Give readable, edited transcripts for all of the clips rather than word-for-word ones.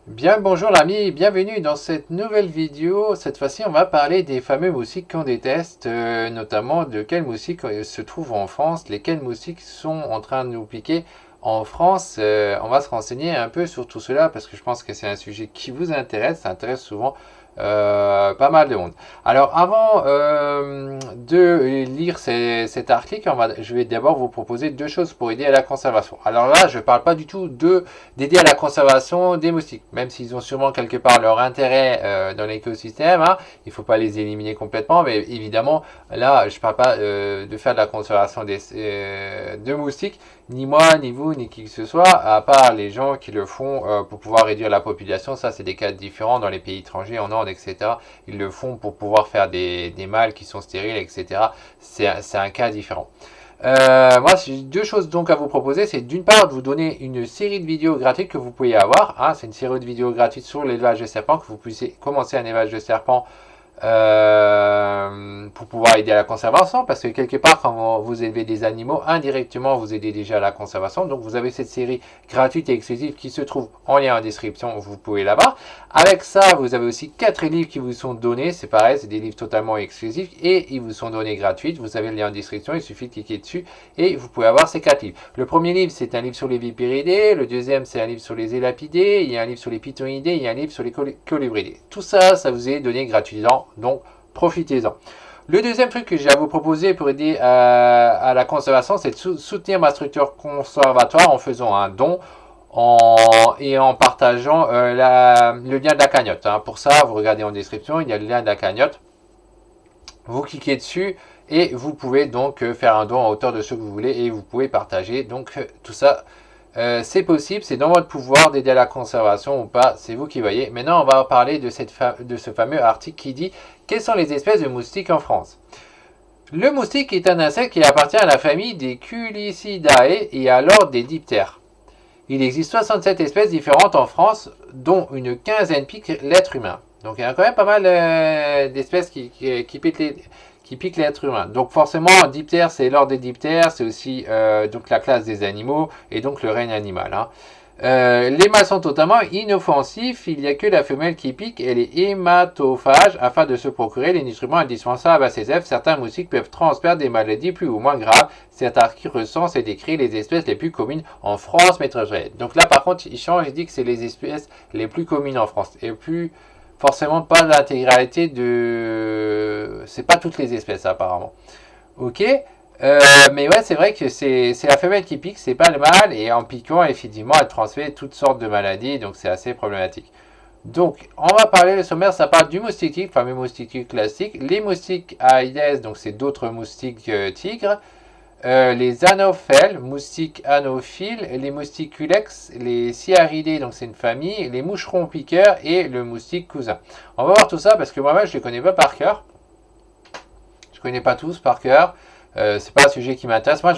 Bien bonjour l'ami, bienvenue dans cette nouvelle vidéo. Cette fois-ci, on va parler des fameux moustiques qu'on déteste, notamment de quels moustiques se trouvent en France, lesquels moustiques sont en train de nous piquer en France. On va se renseigner un peu sur tout cela parce que je pense que c'est un sujet qui vous intéresse, ça intéresse souvent pas mal de monde. Alors avant de lire cet article, je vais d'abord vous proposer deux choses pour aider à la conservation. Alors là, je ne parle pas du tout d'aider à la conservation des moustiques, même s'ils ont sûrement quelque part leur intérêt dans l'écosystème. Hein. Il ne faut pas les éliminer complètement, mais évidemment, là, je ne parle pas de faire de la conservation de moustiques, ni moi, ni vous, ni qui que ce soit, à part les gens qui le font pour pouvoir réduire la population. Ça, c'est des cas différents dans les pays étrangers, en Inde, etc. Ils le font pour pouvoir faire des mâles qui sont stériles, etc. C'est un cas différent. Moi, j'ai deux choses donc à vous proposer. C'est d'une part de vous donner une série de vidéos gratuites que vous pouvez avoir. Hein, c'est une série de vidéos gratuites sur l'élevage de serpents, que vous puissiez commencer un élevage de serpents pour pouvoir aider à la conservation, parce que quelque part, quand vous élevez des animaux, indirectement, vous aidez déjà à la conservation. Donc, vous avez cette série gratuite et exclusive qui se trouve en lien en description, vous pouvez la voir. Avec ça, vous avez aussi 4 livres qui vous sont donnés, c'est pareil, c'est des livres totalement exclusifs, et ils vous sont donnés gratuits. Vous avez le lien en description, il suffit de cliquer dessus, et vous pouvez avoir ces 4 livres. Le premier livre, c'est un livre sur les vipiridés, le deuxième, c'est un livre sur les élapidés, il y a un livre sur les pythonidés, il y a un livre sur les colibridés. Tout ça, ça vous est donné gratuitement, donc profitez-en. Le deuxième truc que j'ai à vous proposer pour aider à la conservation, c'est de soutenir ma structure conservatoire en faisant un don et en partageant le lien de la cagnotte. Hein. Pour ça, vous regardez en description, il y a le lien de la cagnotte. Vous cliquez dessus et vous pouvez donc faire un don à hauteur de ce que vous voulez et vous pouvez partager. Donc tout ça, c'est possible, c'est dans votre pouvoir d'aider à la conservation ou pas, c'est vous qui voyez. Maintenant, on va parler de ce fameux article qui dit « Quelles sont les espèces de moustiques en France ?» Le moustique est un insecte qui appartient à la famille des Culicidae et à l'ordre des diptères. Il existe 67 espèces différentes en France, dont une quinzaine piquent l'être humain. Donc il y a quand même pas mal d'espèces qui piquent l'être humain. Donc forcément, diptère, c'est l'ordre des diptères, c'est aussi donc la classe des animaux et donc le règne animal. Hein. Les mâles sont totalement inoffensifs, il n'y a que la femelle qui pique, elle est hématophage afin de se procurer les nutriments indispensables à ses œufs. Certains moustiques peuvent transmettre des maladies plus ou moins graves. Cet article recense et décrit les espèces les plus communes en France métropolitaine. Donc là par contre il change, il dit que c'est les espèces les plus communes en France et plus forcément pas l'intégralité de... C'est pas toutes les espèces apparemment. Ok. Mais ouais, c'est vrai que c'est la femelle qui pique, c'est pas le mâle, et en piquant, effectivement, elle transmet toutes sortes de maladies, donc c'est assez problématique. Donc, on va parler, le sommaire, ça parle du moustique tigre, fameux moustique tigre classique, les moustiques Aedes, donc c'est d'autres moustiques tigres, les anophèles, moustiques anophiles, les moustiques culex, les cyaridés, donc c'est une famille, les moucherons piqueurs et le moustique cousin. On va voir tout ça parce que moi-même, je ne les connais pas par cœur. Je ne connais pas tous par cœur. C'est pas un sujet qui m'intéresse. Moi,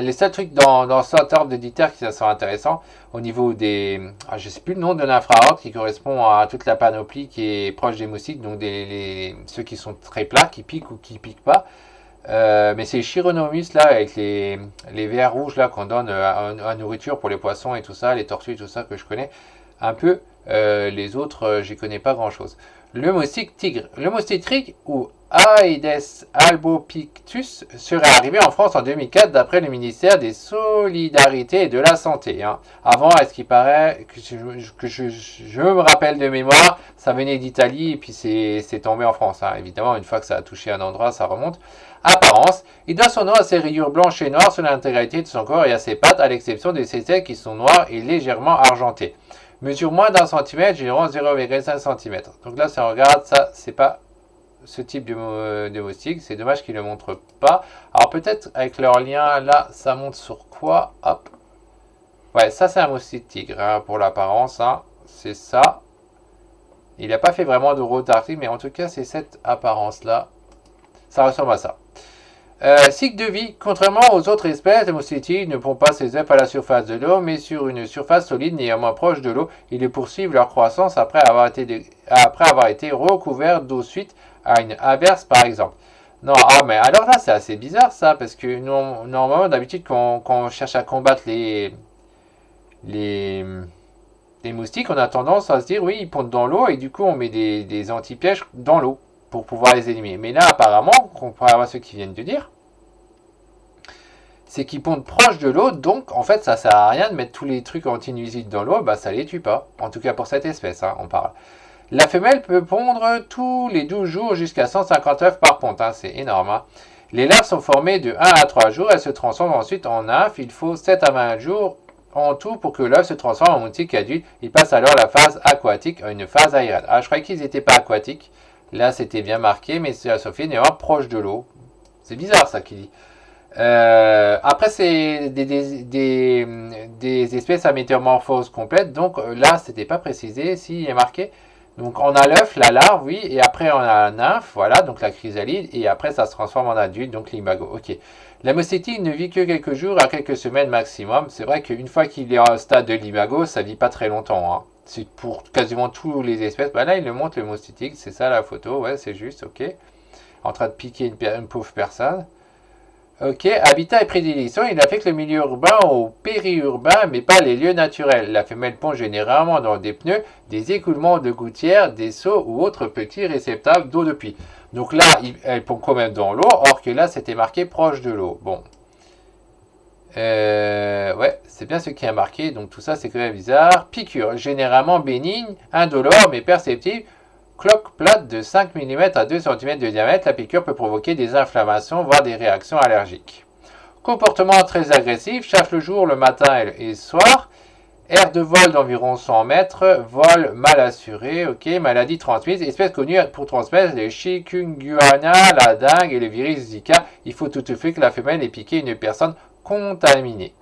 les seuls trucs dans cet ordre d'éditeurs qui sont intéressants au niveau des... je sais plus le nom de l'infraordre qui correspond à toute la panoplie qui est proche des moustiques, donc ceux qui sont très plats, qui piquent ou qui piquent pas. Mais c'est Chironomus là, avec les verres rouges là qu'on donne à nourriture pour les poissons et tout ça, les tortues et tout ça que je connais un peu. Les autres, j'y connais pas grand chose. Le moustique tigre. Le moustique tigre ou Aedes albopictus serait arrivé en France en 2004 d'après le ministère des Solidarités et de la Santé. Hein. Avant, est-ce qu'il paraît que je me rappelle de mémoire, ça venait d'Italie et puis c'est tombé en France. Hein. Évidemment, une fois que ça a touché un endroit, ça remonte. Apparence, il doit son nom à ses rayures blanches et noires sur l'intégralité de son corps et à ses pattes, à l'exception de ses ailes qui sont noires et légèrement argentées. Mesure moins d'un centimètre, environ 0,5 cm. Donc là, si on regarde, ça, c'est pas ce type de moustique. C'est dommage qu'ils ne le montrent pas. Alors peut-être avec leur lien, là, ça montre sur quoi? Hop. Ouais, ça, c'est un moustique tigre, hein, pour l'apparence. Hein. C'est ça. Il n'a pas fait vraiment de gros article, mais en tout cas, c'est cette apparence-là. Ça ressemble à ça. Cycle de vie. Contrairement aux autres espèces, le moustique ne pond pas ses œufs à la surface de l'eau, mais sur une surface solide néanmoins proche de l'eau. Ils poursuivent leur croissance après avoir été recouverts d'eau suite à une averse, par exemple. Non, mais alors là, c'est assez bizarre ça, parce que normalement, d'habitude, quand on cherche à combattre les Les moustiques, on a tendance à se dire, oui, ils pondent dans l'eau et du coup, on met des anti-pièges dans l'eau pour pouvoir les éliminer. Mais là, apparemment, comparé à ceux qui viennent de dire, c'est qu'ils pondent proche de l'eau, donc en fait, ça sert à rien de mettre tous les trucs anti-nuisibles dans l'eau, bah ça les tue pas. En tout cas pour cette espèce, hein, on parle. La femelle peut pondre tous les 12 jours jusqu'à 150 œufs par ponte, hein, c'est énorme. Hein. Les larves sont formées de 1 à 3 jours, elles se transforment ensuite en nymphes. Il faut 7 à 20 jours en tout pour que l'œuf se transforme en moustique adulte. Il passe alors la phase aquatique à une phase aérienne. Ah, je croyais qu'ils n'étaient pas aquatiques. Là, c'était bien marqué, mais c'est la Sophie n'est pas proche de l'eau. C'est bizarre ça qu'il dit. Après, c'est des espèces à métamorphose complète. Donc là, c'était pas précisé s'il est marqué. Donc on a l'œuf, la larve, oui, et après on a la nymphe, voilà, donc la chrysalide, et après ça se transforme en adulte, donc l'imago. Ok. La moustique ne vit que quelques jours à quelques semaines maximum. C'est vrai qu'une fois qu'il est au stade de l'imago, ça vit pas très longtemps. Hein. C'est pour quasiment toutes les espèces. Bah là, il le montre le moustique, c'est ça la photo, ouais, c'est juste, ok. En train de piquer une pauvre personne. Ok, habitat et prédilection, il affecte le milieu urbain au périurbain, mais pas les lieux naturels. La femelle pond généralement dans des pneus, des écoulements de gouttières, des seaux ou autres petits réceptacles d'eau de pluie. Donc là, elle pond quand même dans l'eau, or que là, c'était marqué proche de l'eau. Bon. Ouais, c'est bien ce qui est marqué, donc tout ça, c'est quand même bizarre. Piqûre, généralement bénigne, indolore, mais perceptible. Cloque plate de 5 mm à 2 cm de diamètre, la piqûre peut provoquer des inflammations, voire des réactions allergiques. Comportement très agressif, chasse le jour, le matin et le soir. Aire de vol d'environ 100 mètres, vol mal assuré, ok, maladie transmise, espèce connue pour transmettre le chikungunya, la dengue et le virus Zika. Il faut toutefois que la femelle ait piqué une personne contaminée.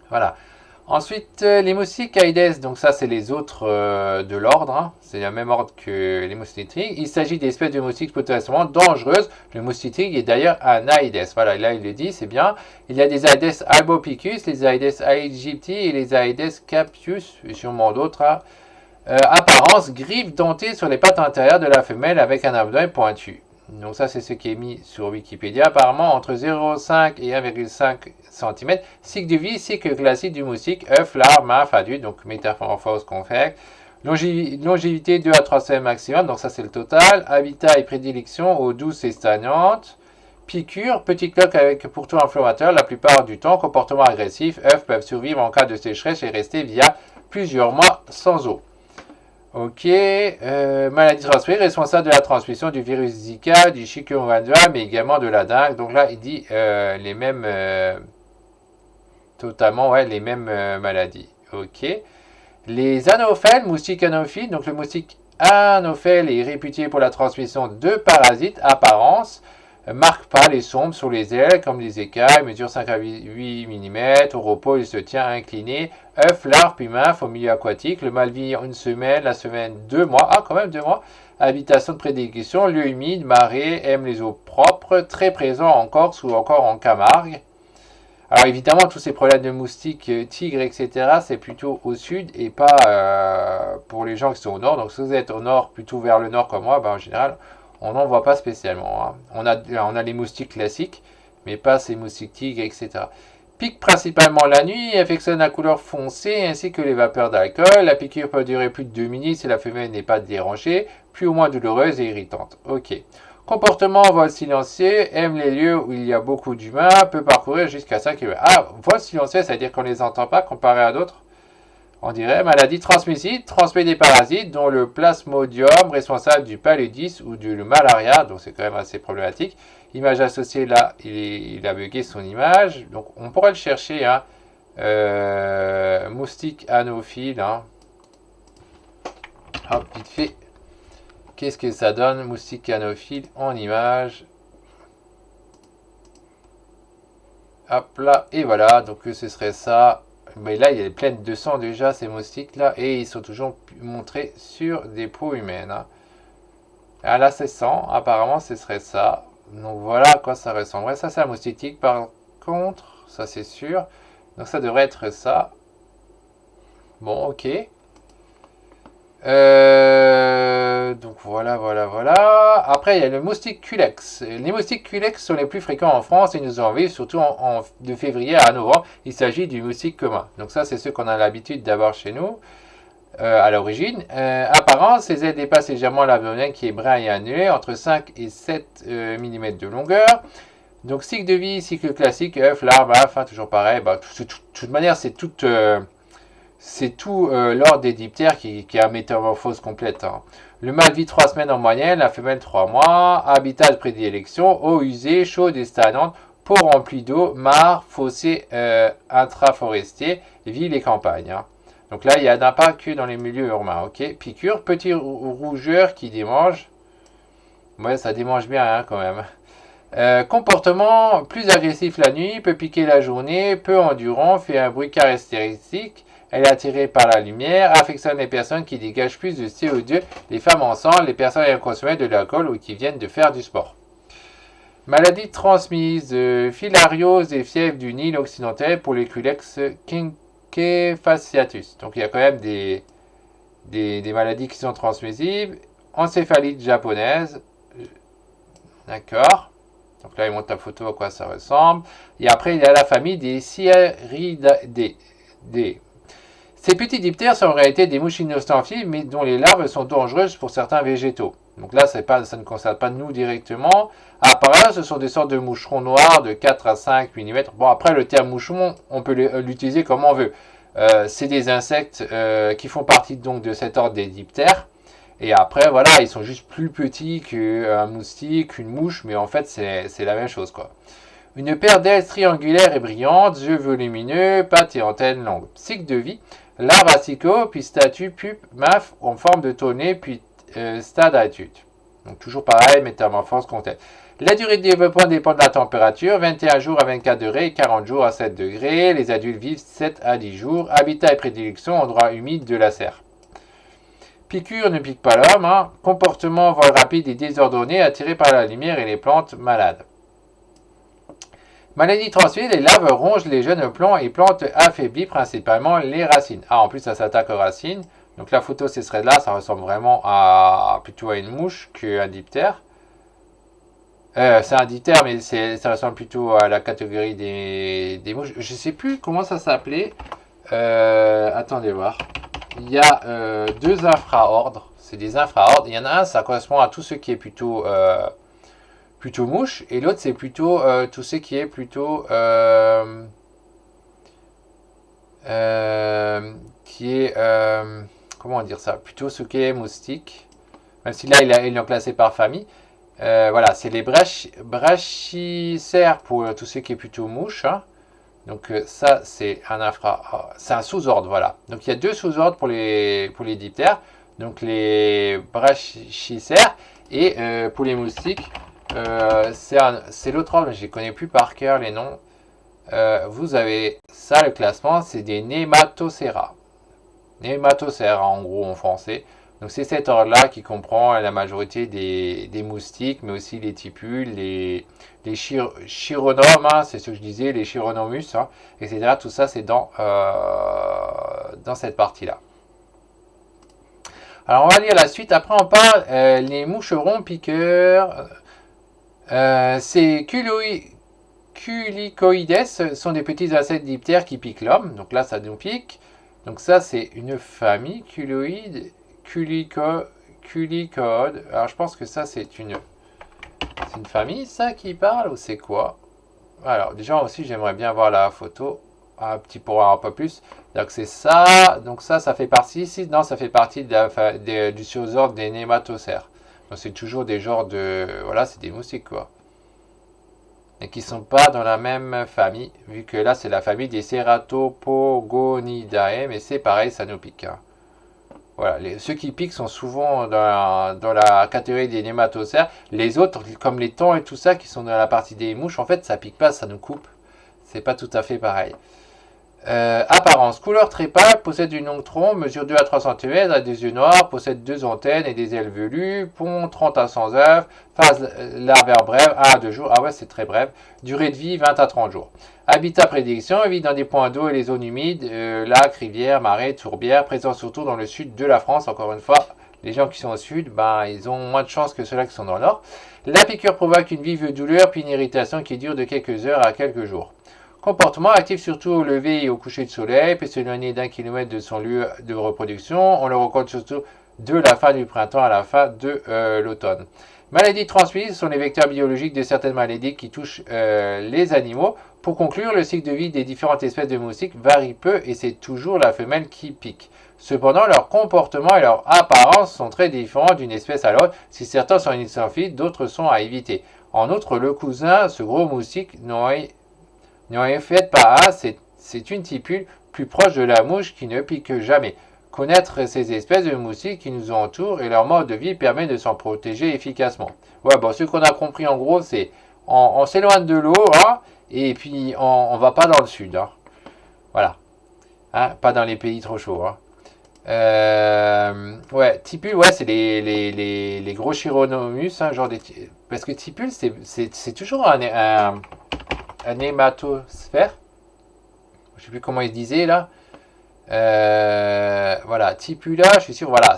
Voilà. Ensuite, les moustiques Aedes, donc ça c'est les autres de l'ordre, hein. C'est le même ordre que les moustiques. Il s'agit d'espèces de moustiques potentiellement dangereuses. Le moustique est d'ailleurs un Aedes. Voilà, là il le dit, c'est bien. Il y a des Aedes albopicus, les Aedes aegypti et les Aedes capius, et sûrement d'autres. Hein. Apparence, griffes dentées sur les pattes intérieures de la femelle avec un abdomen pointu. Donc ça c'est ce qui est mis sur Wikipédia. Apparemment entre 0,5 et 1,5 cm. Cycle de vie, cycle classique du moustique, œuf, larve, nymphe, adulte, donc métamorphose complexe. Longévité 2 à 3 semaines maximum, donc ça c'est le total. Habitat et prédilection eau douce et stagnante. Piqûre, petite coque avec pourtour inflammateur la plupart du temps. Comportement agressif, œufs peuvent survivre en cas de sécheresse et rester via plusieurs mois sans eau. Ok, maladie transmise, responsable de la transmission du virus Zika, du chikungunya, mais également de la dengue. Donc là, il dit les mêmes, totalement, ouais, les mêmes maladies. Ok. Les anophèles, moustiques anophiles, donc le moustique anophèle est réputé pour la transmission de parasites, apparence, marque pâle et sombre sur les ailes, comme les écailles, mesure 5 à 8 mm, au repos il se tient incliné, œuf, larve, puis nymphe au milieu aquatique, le mâle vit une semaine, la semaine 2 mois, ah quand même 2 mois, habitation de prédilection, lieu humide, marée, aime les eaux propres, très présent en Corse ou encore en Camargue. Alors évidemment, tous ces problèmes de moustiques, tigres, etc., c'est plutôt au sud et pas pour les gens qui sont au nord. Donc si vous êtes au nord, plutôt vers le nord comme moi, ben, en général, on n'en voit pas spécialement. Hein. On a les moustiques classiques, mais pas ces moustiques tigres, etc. Pique principalement la nuit, affectionne la couleur foncée ainsi que les vapeurs d'alcool. La piqûre peut durer plus de 2 minutes si la femelle n'est pas dérangée, plus ou moins douloureuse et irritante. Ok. Comportement vol silencieux, aime les lieux où il y a beaucoup d'humains, peut parcourir jusqu'à 5 km. Ah, vol silencieux, c'est-à-dire qu'on ne les entend pas comparé à d'autres. On dirait maladie transmissible, transmet des parasites, dont le plasmodium, responsable du paludisme ou du malaria, donc c'est quand même assez problématique. Image associée là, il a bugué son image, donc on pourrait le chercher, hein. Moustique anophile, hein. Hop, vite fait. Qu'est-ce que ça donne, moustique anophile en image? Hop là, et voilà, donc ce serait ça. Mais là, il est plein de sang déjà, ces moustiques-là, et ils sont toujours montrés sur des peaux humaines. Hein. Ah là, c'est 100, apparemment, ce serait ça. Donc voilà à quoi ça ressemblerait. Ça, c'est un moustique, par contre, ça c'est sûr. Donc ça devrait être ça. Bon, ok. Donc voilà. Après, il y a le moustique culex. Les moustiques culex sont les plus fréquents en France et nous en vivent surtout de février à novembre. Il s'agit du moustique commun. Donc ça, c'est ceux qu'on a l'habitude d'avoir chez nous à l'origine. Apparence, ces ailes dépassent légèrement l'abdomen qui est brun et annulé, entre 5 et 7 mm de longueur. Donc cycle de vie, cycle classique, œuf, larve, enfin toujours pareil. De toute manière, c'est tout l'ordre des diptères qui a métamorphose complète. Le mâle vit 3 semaines en moyenne, la femelle 3 mois. Habitat de prédilection, eau usée, chaude et stagnante, peau remplie d'eau, mares, fossés intraforestiers, villes et campagnes. Donc là, il n'y en a pas que dans les milieux urbains. Ok. Piqûre, petit rougeur qui démange. Ouais, ça démange bien quand même. Comportement plus agressif la nuit, peut piquer la journée, peu endurant, fait un bruit caractéristique. Elle est attirée par la lumière, affectionne les personnes qui dégagent plus de CO2, les femmes enceintes, les personnes ayant consommé de l'alcool ou qui viennent de faire du sport. Maladie transmise, filariose et fièvre du Nil occidental pour les culex quinquefasciatus. Donc il y a quand même des maladies qui sont transmissibles. Encéphalite japonaise. D'accord. Donc là, il montre la photo à quoi ça ressemble. Et après, il y a la famille des Sciaridae. Ces petits diptères sont en réalité des mouches inoffensives, mais dont les larves sont dangereuses pour certains végétaux. Donc là, ça ne concerne pas nous directement. Apparemment, ce sont des sortes de moucherons noirs de 4 à 5 mm. Bon, après, le terme moucheron, on peut l'utiliser comme on veut. C'est des insectes qui font partie donc de cet ordre des diptères. Et après, voilà, ils sont juste plus petits qu'un moustique, une mouche, mais en fait, c'est la même chose, quoi. Une paire d'ailes triangulaires et brillantes, yeux volumineux, pattes et antennes longues. Cycle de vie, larve asticot, puis statut, pupe, nymphe en forme de tonnet, puis stade adulte. Donc toujours pareil, métamorphose complète. La durée de développement dépend de la température, 21 jours à 24 degrés et 40 jours à 7 degrés. Les adultes vivent 7 à 10 jours. Habitat et prédilection, endroit humide de la serre. Piqûre ne pique pas l'homme. Comportement vol rapide et désordonné, attiré par la lumière et les plantes malades. Maladie transmise, les larves rongent les jeunes plants et plantes affaiblies, principalement les racines. En plus, ça s'attaque aux racines. Donc la photo, ce serait là, ça ressemble vraiment plutôt à une mouche qu'un diptère. C'est un diptère, mais ça ressemble plutôt à la catégorie des mouches. Je ne sais plus comment ça s'appelait. Attendez voir. Il y a 2 infraordres. C'est des infraordres. Il y en a un, ça correspond à tout ce qui est plutôt mouche. Et l'autre, c'est plutôt tout ce qui est plutôt... comment dire ça? Plutôt ce qui est moustique. Même si là, ils l'ont classé par famille. Voilà, c'est les brachicères pour tout ce qui est plutôt mouche. Donc ça, c'est c'est un sous-ordre, voilà. Donc il y a 2 sous-ordres pour les diptères. Donc les brachicères et pour les moustiques, c'est l'autre ordre, mais je ne les connais plus par cœur les noms. Vous avez ça, le classement, c'est des Nematocera. Nematocera en gros en français. Donc c'est cet ordre-là qui comprend la majorité des moustiques, mais aussi les tipules, les chironomes, c'est ce que je disais, les chironomus, etc. Tout ça, c'est dans cette partie-là. Alors, on va lire la suite. Après, on parle les moucherons piqueurs. Ces culicoïdes sont des petits insectes diptères qui piquent l'homme. Donc là, ça nous pique. Donc ça, c'est une famille culicode. Alors, je pense que ça, c'est une famille, ça, qui parle, ou c'est quoi? Alors, déjà, aussi, j'aimerais bien voir la photo, pour voir un peu plus. Donc, c'est ça. Donc, ça fait partie, ici, non, ça fait partie du sous-ordre des nématocères. Donc, c'est toujours des genres de... Voilà, c'est des moustiques, quoi. Et qui ne sont pas dans la même famille, vu que là, c'est la famille des Ceratopogonidae, mais c'est pareil, ça nous pique. Voilà, ceux qui piquent sont souvent dans la catégorie des nématocères. Les autres, comme les thons et tout ça, qui sont dans la partie des mouches, en fait, ça pique pas, ça nous coupe. C'est pas tout à fait pareil. Apparence, couleur très pâle, possède une longue trompe, mesure 2 à 3 cm, a des yeux noirs, possède 2 antennes et des ailes velues, pond 30 à 100 œufs, phase larvaire brève, 1 à 2 jours, ah ouais c'est très bref, durée de vie 20 à 30 jours. Habitat prédilection, vit dans des points d'eau et les zones humides, lacs, rivières, marais, tourbières, présent surtout dans le sud de la France, encore une fois, Les gens qui sont au sud, ben, ils ont moins de chances que ceux-là qui sont dans le nord. La piqûre provoque une vive douleur puis une irritation qui dure de quelques heures à quelques jours. Comportement actif surtout au lever et au coucher de soleil, peut s'éloigner d'1 kilomètre de son lieu de reproduction. On le rencontre surtout de la fin du printemps à la fin de l'automne. Maladies transmises sont les vecteurs biologiques de certaines maladies qui touchent les animaux. Pour conclure, le cycle de vie des différentes espèces de moustiques varie peu et c'est toujours la femelle qui pique. Cependant, leur comportement et leur apparence sont très différents d'une espèce à l'autre. Si certains sont initiophiles, d'autres sont à éviter. En outre, le cousin, ce gros moustique, n'en est fait pas un, c'est une tipule plus proche de la mouche qui ne pique jamais. Connaître ces espèces de moustiques qui nous entourent et leur mode de vie permet de s'en protéger efficacement. Ouais, bon, ce qu'on a compris en gros, c'est on s'éloigne de l'eau, hein, et puis on va pas dans le sud. Hein. Voilà. Hein, pas dans les pays trop chauds. Hein. Ouais, tipule, ouais, c'est les gros chironomus, hein, genre parce que tipule, c'est toujours un hématosphère. Je sais plus comment il disait là. Voilà, tipula, je suis sûr, voilà.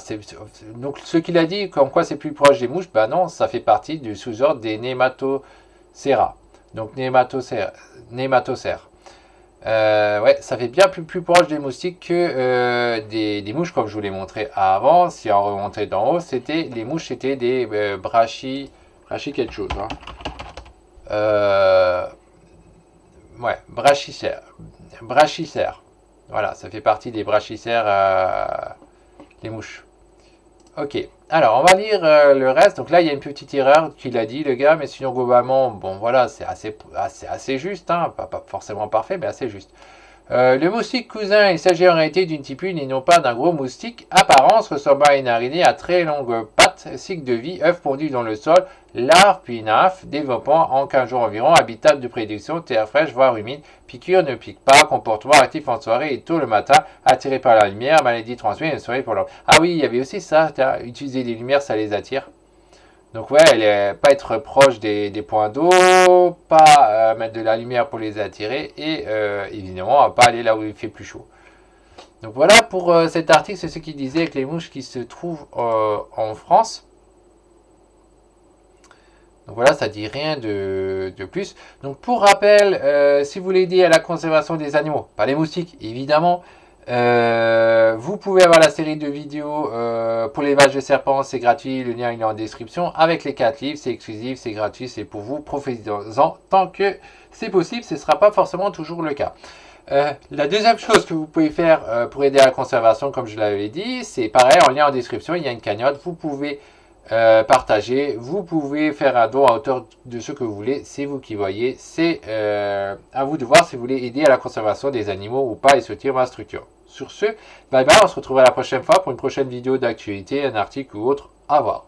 Donc ce qu'il a dit, comme quoi c'est plus proche des mouches, ben non, ça fait partie du sous-ordre des Nematocera. Donc nématocères. Ouais, ça fait bien plus proche des moustiques que des mouches, comme je vous l'ai montré avant. Si on remontait d'en haut, les mouches, c'était des brachy quelque chose. Hein. Ouais, brachycères. Voilà, ça fait partie des brachycères, les mouches. Ok, alors on va lire le reste. Donc là, il y a une petite erreur qu'il a dit, le gars, mais sinon, globalement, bon, voilà, c'est assez juste, hein, pas forcément parfait, mais assez juste. Le moustique cousin, il s'agit en réalité d'une tipule et non pas d'un gros moustique. Apparence ressemblant à une araignée à très longues pattes, cycle de vie, œuf pondu dans le sol, larve puis nymphe, développant en 15 jours environ, habitat de prédilection, terre fraîche, voire humide, piqûre ne pique pas, comportement actif en soirée et tôt le matin, attiré par la lumière, maladie transmise et soirée pour l'homme. Ah oui, il y avait aussi ça, utiliser des lumières, ça les attire. Donc ouais, pas être proche des points d'eau, pas mettre de la lumière pour les attirer et évidemment pas aller là où il fait plus chaud. Donc voilà pour cet article, c'est ce qu'il disait avec les mouches qui se trouvent en France. Donc voilà, ça dit rien de plus. Donc pour rappel, si vous voulez aider à la conservation des animaux, pas les moustiques évidemment, vous pouvez avoir la série de vidéos pour les vaches de serpents, c'est gratuit, le lien il est en description. Avec les 4 livres, c'est exclusif, c'est gratuit, c'est pour vous, profitez-en tant que c'est possible, ce ne sera pas forcément toujours le cas. La deuxième chose que vous pouvez faire pour aider à la conservation, comme je l'avais dit, c'est pareil, en lien en description, il y a une cagnotte, vous pouvez partager, vous pouvez faire un don à hauteur de ce que vous voulez, c'est vous qui voyez, c'est à vous de voir si vous voulez aider à la conservation des animaux ou pas et soutenir ma structure. Sur ce, bye bye, on se retrouvera la prochaine fois pour une prochaine vidéo d'actualité, un article ou autre, à voir.